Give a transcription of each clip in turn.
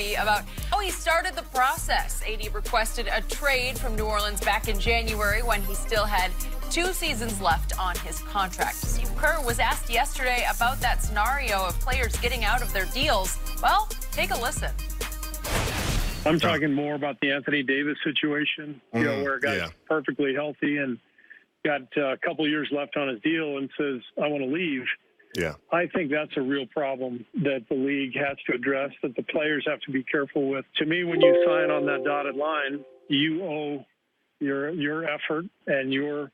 happy about how he started the process. AD requested a trade from New Orleans back in January when he still had 2 seasons left on his contract. Steve Kerr was asked yesterday about that scenario of players getting out of their deals. Well, take a listen. I'm talking more about the Anthony Davis situation, where a guy's perfectly healthy and got a couple years left on his deal and says, I want to leave. Yeah. I think that's a real problem that the league has to address, that the players have to be careful with. To me, when you sign on that dotted line, you owe your effort and your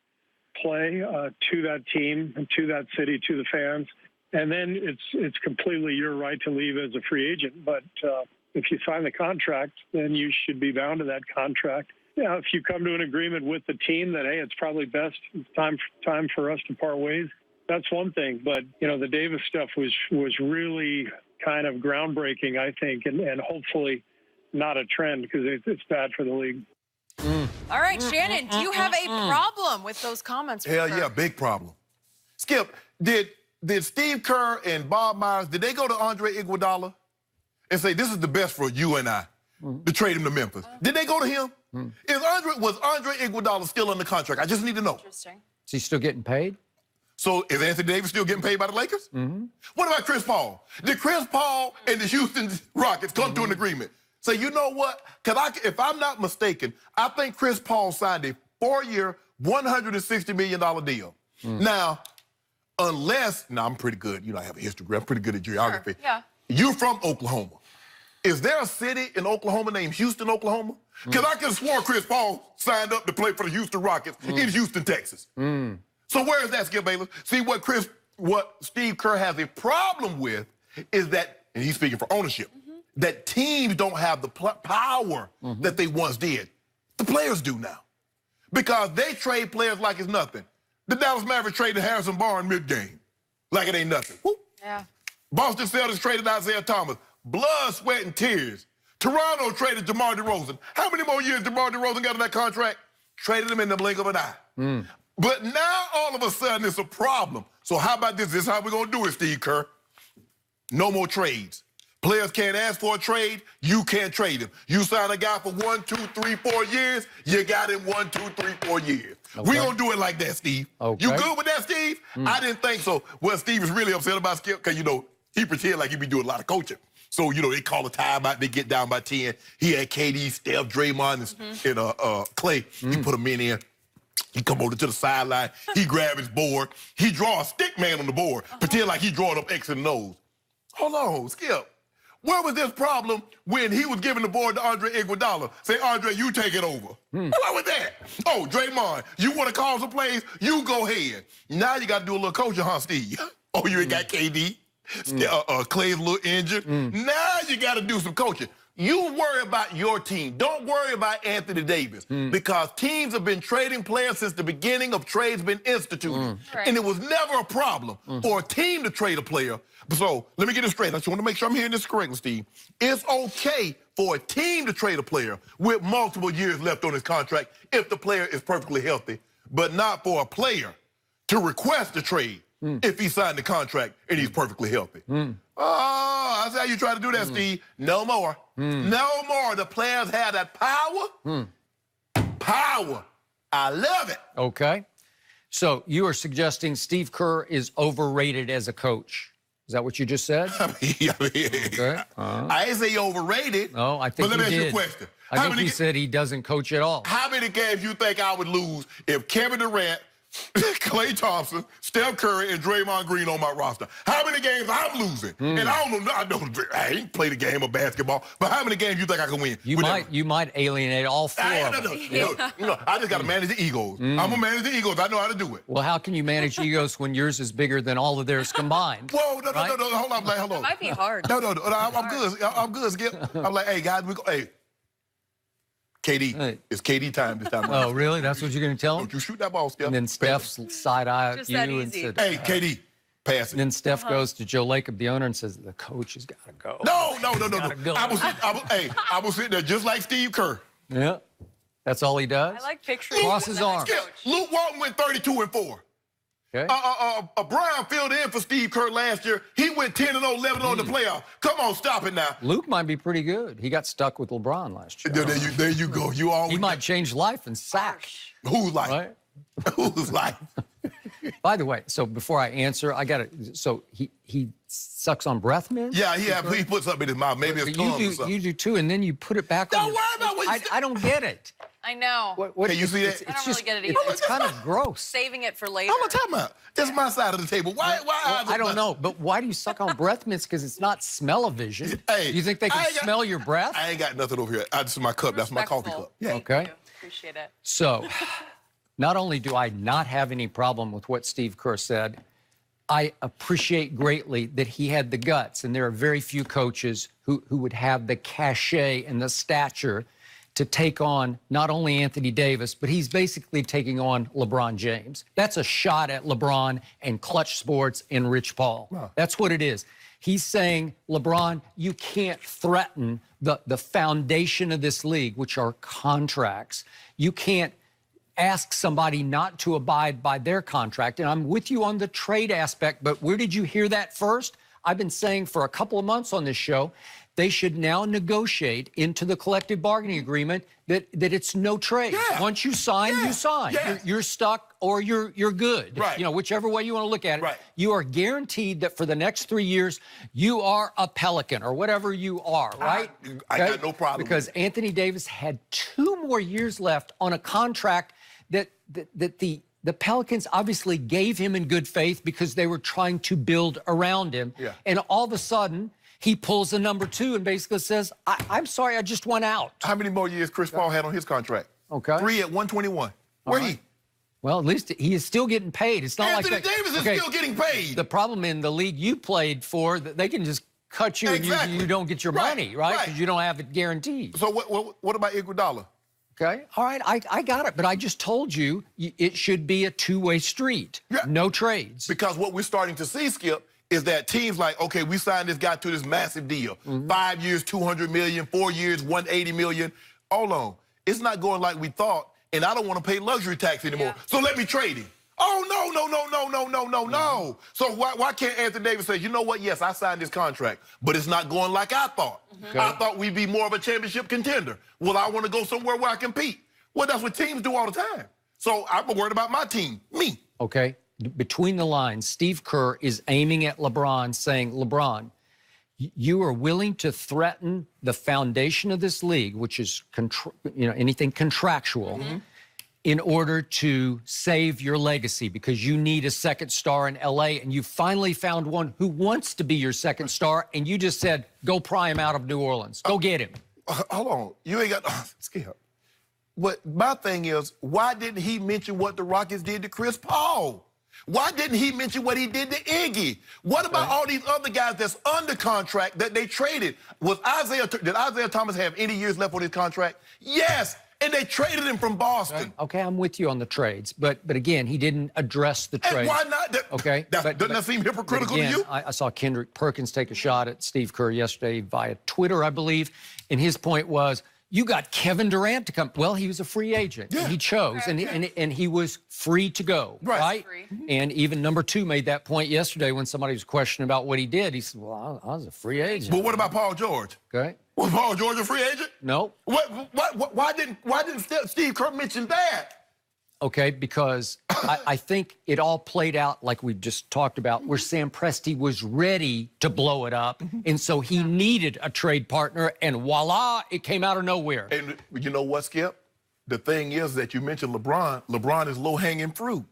play to that team and to that city, to the fans. And then it's completely your right to leave as a free agent. But if you sign the contract, then you should be bound to that contract. Yeah, if you come to an agreement with the team that, hey, it's probably best, it's time for us to part ways, that's one thing. But, the Davis stuff was really kind of groundbreaking, I think, and hopefully not a trend because it's bad for the league. All right, Shannon, do you have a problem with those comments? Hell yeah, big problem. Skip, did Steve Kerr and Bob Myers, did they go to Andre Iguodala and say, this is the best for you and I, to trade him to Memphis? Did they go to him? Was Andre Iguodala still under contract? I just need to know. Interesting. Is he still getting paid? So is Anthony Davis still getting paid by the Lakers? What about Chris Paul? Did Chris Paul and the Houston Rockets come to an agreement? Say, you know what? If I'm not mistaken, I think Chris Paul signed a 4-year, $160 million deal. Now, I'm pretty good. I have a history. I'm pretty good at geography. Sure, yeah. You're from Oklahoma. Is there a city in Oklahoma named Houston, Oklahoma? Because I could have sworn Chris Paul signed up to play for the Houston Rockets in Houston, Texas. So where is that, Skip Bayless? See, what Steve Kerr has a problem with is that, and he's speaking for ownership, that teams don't have the power that they once did. The players do now. Because they trade players like it's nothing. The Dallas Mavericks traded Harrison Barnes mid-game like it ain't nothing. Woo. Yeah. Boston Celtics traded Isaiah Thomas. Blood, sweat, and tears. Toronto traded DeMar DeRozan. How many more years DeMar DeRozan got in that contract? Traded him in the blink of an eye. But now, all of a sudden, it's a problem. So how about this? This is how we're going to do it, Steve Kerr. No more trades. Players can't ask for a trade. You can't trade him. You sign a guy for 1, 2, 3, 4 years. You got him 1, 2, 3, 4 years. Okay. We're going to do it like that, Steve. Okay. You good with that, Steve? I didn't think so. Well, Steve is really upset about Skip because, he pretend like he be doing a lot of coaching. So, they call a timeout, they get down by 10. He had KD, Steph, Draymond, and Clay. He put them in. He come over to the sideline. He grab his board. He draw a stick man on the board. Pretend like he drawing up X and O's. Hold on, Skip. Where was this problem when he was giving the board to Andre Iguodala? Say, Andre, you take it over. What was that? Oh, Draymond, you want to call some plays? You go ahead. Now you got to do a little coaching, huh, Steve? Oh, you ain't got KD. Clay's a little injured. Now you got to do some coaching. You worry about your team. Don't worry about Anthony Davis because teams have been trading players since the beginning of trades been instituted. And it was never a problem for a team to trade a player. So let me get this straight. I just want to make sure I'm hearing this correctly, Steve. It's okay for a team to trade a player with multiple years left on his contract if the player is perfectly healthy, but not for a player to request a trade if he signed the contract and he's perfectly healthy. Oh, that's how you try to do that, Steve. No more. No more. The players have that power. Power. I love it. Okay. So you are suggesting Steve Kerr is overrated as a coach. Is that what you just said? Okay. I didn't say overrated. No, I think but let me you ask did. you a question. I think he said he doesn't coach at all. How many games you think I would lose if Kevin Durant, Klay Thompson, Steph Curry, and Draymond Green on my roster? How many games I'm losing? And I ain't played a game of basketball, but how many games you think I can win? You might alienate all 4 of them. I just got to manage the egos. I'm going to manage the egos. I know how to do it. Well, how can you manage egos when yours is bigger than all of theirs combined? Whoa, no, hold on, hold on. It might be hard. No, I'm good, Skip. I'm like, hey, guys, hey, KD, it's KD time this time. Oh, really? That's what you're going to tell him? Don't you shoot that ball, Skip. And then Steph's side-eye at you and said, hey, KD, pass it. And then Steph goes to Joe Lacob, the owner, and says, the coach has got to go. No. I was sitting there just like Steve Kerr. Yeah. That's all he does? I like picturing Cross his arms. Luke Walton went 32-4. Okay. Brown filled in for Steve Kerr last year. He went 10-0, 11-0 in the playoff. Come on, stop it now. Luke might be pretty good. He got stuck with LeBron last year. There you go. You always He might change life and sack. Whose life? Right? Whose life? By the way, so before I answer, I got to. So he sucks on breath mints? Yeah, he puts something in his mouth. Maybe it's tongue or something. You do too, and then you put it back. Don't worry about what I don't get it. I know. Hey, you see that? I don't really get it either. It's kind of gross. Saving it for later. What am I talking about? That's my side of the table. Why? I don't know, but why do you suck on breath mints? Because it's not smell-o-vision. Hey, you think they can smell your breath? I ain't got nothing over here. This is my cup. That's my coffee cup. Yeah. Okay. Appreciate it. So, not only do I not have any problem with what Steve Kerr said, I appreciate greatly that he had the guts, and there are very few coaches who would have the cachet and the stature to take on not only Anthony Davis, but he's basically taking on LeBron James. That's a shot at LeBron and Clutch Sports and Rich Paul. Wow. That's what it is. He's saying, LeBron, you can't threaten the foundation of this league, which are contracts. You can't ask somebody not to abide by their contract. And I'm with you on the trade aspect, but where did you hear that first? I've been saying for a couple of months on this show, they should now negotiate into the collective bargaining agreement that it's no trade. Yeah. Once you sign, you sign. Yeah. You're stuck or you're good. Right. You know, whichever way you want to look at it. Right. You are guaranteed that for the next 3 years, you are a Pelican or whatever you are, right? I got no problem. Because Anthony Davis had 2 more years left on a contract that the Pelicans obviously gave him in good faith because they were trying to build around him. Yeah. And all of a sudden, he pulls a number 2 and basically says, I'm sorry, I just went out. How many more years Chris Paul had on his contract? Okay. 3 at 121. Where he? Well, at least he is still getting paid. It's not Anthony like that. Davis is still getting paid. The problem in the league you played for, they can just cut you and you don't get your money, right? Because you don't have it guaranteed. So what about Iguodala? Okay, all right, I got it, but I just told you it should be a two-way street. Yeah. No trades. Because what we're starting to see, Skip, is that teams like, okay, we signed this guy to this massive deal. 5 years, $200 million, 4 years, $180 million. Hold on. It's not going like we thought, and I don't want to pay luxury tax anymore. Yeah. So let me trade him. Oh, no. So why can't Anthony Davis say, you know what, yes, I signed this contract, but it's not going like I thought. Okay. I thought we'd be more of a championship contender. Well, I want to go somewhere where I compete. Well, that's what teams do all the time. So I'm worried about my team, me. Okay. Between the lines, Steve Kerr is aiming at LeBron, saying, LeBron, you are willing to threaten the foundation of this league, which is anything contractual, in order to save your legacy, because you need a second star in L.A., and you finally found one who wants to be your second star, and you just said, go pry him out of New Orleans. Go get him. Hold on. You ain't got... Skip. But my thing is, why didn't he mention what the Rockets did to Chris Paul? Why didn't he mention what he did to Iggy? What about all these other guys that's under contract that they traded? Did Isaiah Thomas have any years left on his contract? Yes. And they traded him from Boston. Okay, I'm with you on the trades, but again, he didn't address the trades. And why not? Doesn't that seem hypocritical again, to you? I saw Kendrick Perkins take a shot at Steve Kerr yesterday via Twitter, I believe, and his point was, you got Kevin Durant to come. Well, he was a free agent. Yeah. He chose, and he was free to go, right? And even number 2 made that point yesterday when somebody was questioning about what he did. He said, well, I was a free agent. But what about Paul George? Okay. Was Paul George a free agent? No. Why didn't Steve Kerr mention that? Okay, because I think it all played out like we just talked about, where Sam Presti was ready to blow it up, and so he needed a trade partner, and voila, it came out of nowhere. And you know what, Skip? The thing is that you mentioned LeBron. LeBron is low-hanging fruit.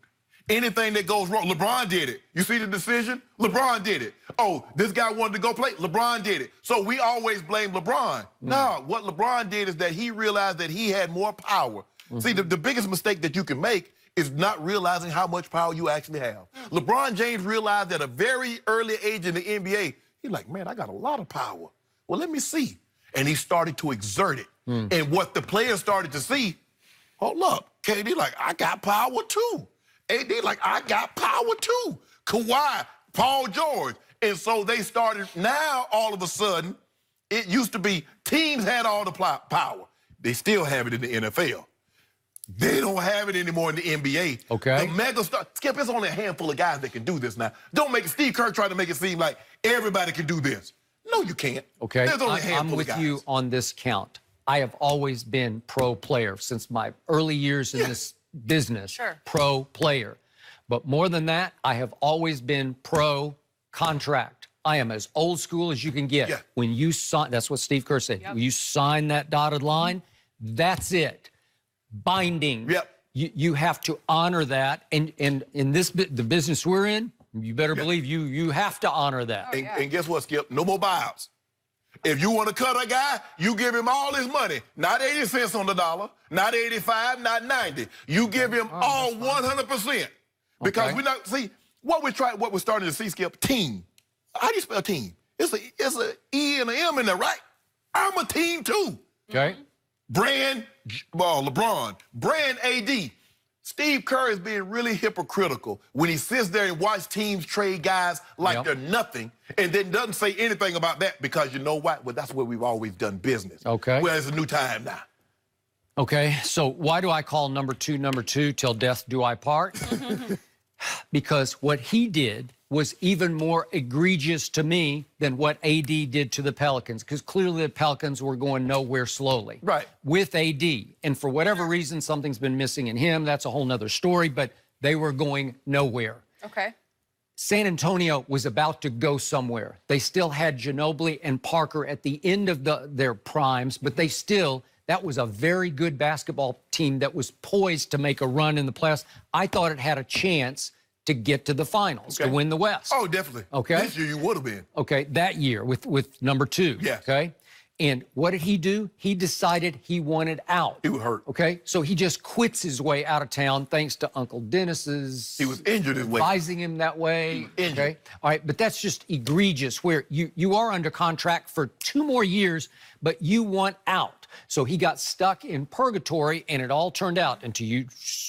Anything that goes wrong, LeBron did it. You see the decision? LeBron did it. Oh, this guy wanted to go play. LeBron did it. So we always blame LeBron. No, what LeBron did is that he realized that he had more power. See, the biggest mistake that you can make is not realizing how much power you actually have. LeBron James realized at a very early age in the NBA, he's like, man, I got a lot of power. Well, let me see. And he started to exert it. And what the players started to see, hold up, KD like, I got power too. AD like, I got power too. Kawhi, Paul George. And so they started, now all of a sudden, it used to be teams had all the power. They still have it in the NFL. They don't have it anymore in the NBA. Okay. The mega star, Skip, it's only a handful of guys that can do this now. Don't make it, Steve Kerr try to make it seem like everybody can do this. No, you can't. Okay. There's only a handful of guys. I'm with you on this count. I have always been pro player since my early years in this business. Sure. Pro player. But more than that, I have always been pro contract. I am as old school as you can get. Yeah. When you sign, that's what Steve Kerr said. When you sign that dotted line, that's it. Binding. Yep. You have to honor that. And in this the business we're in, you better believe you have to honor that. And guess what, Skip? No more buyouts. If you want to cut a guy, you give him all his money. Not 80 cents on the dollar, not 85, not 90. You give him all 100%. Because we're not, see, what we're starting to see, Skip, team. How do you spell team? It's a E and an M in there, right? I'm a team too. Okay. Brand, LeBron, Brand AD. Steve Kerr is being really hypocritical when he sits there and watches teams trade guys like they're nothing and then doesn't say anything about that because you know what? Well, that's where we've always done business. Okay. Well, it's a new time now. Okay, so why do I call number two, till death do I part? Because what he did was even more egregious to me than what AD did to the Pelicans, because clearly the Pelicans were going nowhere slowly. Right. With AD. And for whatever reason, something's been missing in him. That's a whole nother story, but they were going nowhere. Okay. San Antonio was about to go somewhere. They still had Ginobili and Parker at the end of their primes, but they still... That was a very good basketball team that was poised to make a run in the playoffs. I thought it had a chance to get to the finals, to win the West. Oh, definitely. Okay. This year you would have been. Okay, that year with number two. Yes. Okay. And what did he do? He decided he wanted out. He was hurt. Okay, so he just quits his way out of town thanks to Uncle Dennis's... He was injured his way. Advising him that way. Injured. Okay, all right, but that's just egregious where you are under contract for 2 more years, but you want out. So he got stuck in purgatory, and it all turned out. And to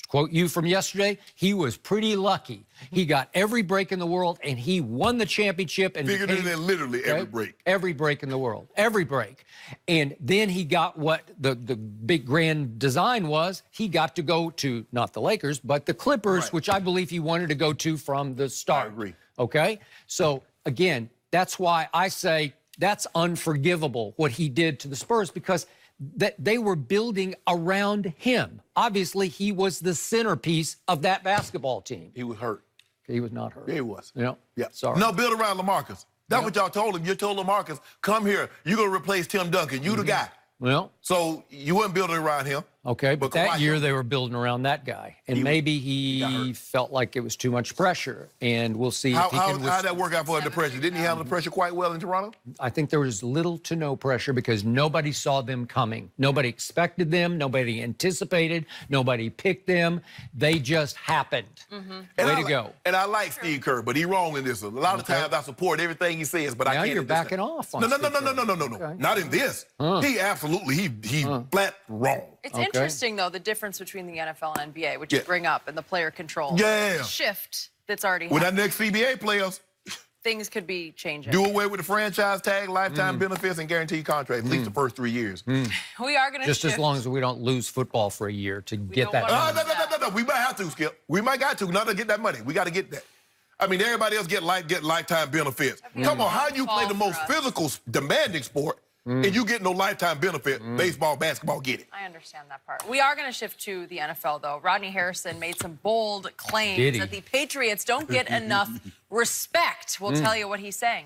quote you from yesterday, he was pretty lucky. He got every break in the world, and he won the championship. And Figured it in literally every break. Every break in the world. Every break. And then he got what the big grand design was. He got to go to, not the Lakers, but the Clippers, which I believe he wanted to go to from the start. I agree. Okay? So, again, that's why I say that's unforgivable, what he did to the Spurs, because that they were building around him. Obviously, he was the centerpiece of that basketball team. He was hurt. He was not hurt. Yeah, he was. Yeah. Yeah. Sorry. No, build around LaMarcus. That's what y'all told him. You told LaMarcus, come here. You're going to replace Tim Duncan. You the guy. Well, So you weren't building around him. okay, but that Kawhi year Leonard- they were building around that guy. And maybe he felt like it was too much pressure. And we'll see if he can... How'd that work out for him, the pressure? Didn't he handle the pressure quite well in Toronto? I think there was little to no pressure because nobody saw them coming. Nobody expected them. Nobody anticipated. Nobody picked them. They just happened. Way to go. And I like Steve Kerr, but he's wrong in this. A lot of times I support everything he says, but I Now can't. you're in this backing thing. off on No. Okay. Not in this. He absolutely, he's flat wrong. It's interesting, though, the difference between the NFL and NBA, which you bring up, and the player control. Yeah. Shift that's already With that happened. next CBA players, Things could be changing. do away with the franchise tag, lifetime benefits, and guaranteed contracts, at least the first 3 years. We are going to Just shift. as long as we don't lose football for a year to get don't that wanna- money. No. We might have to, Skip. We might got to. Not to get that money. We got to get that. I mean, everybody else get lifetime benefits. Come on, how do you play the most physical, demanding sport and you get no lifetime benefit? Baseball, basketball, get it. I understand that part. We are going to shift to the NFL, though. Rodney Harrison made some bold claims Did he? that the Patriots don't get enough respect. We'll tell you what he's saying.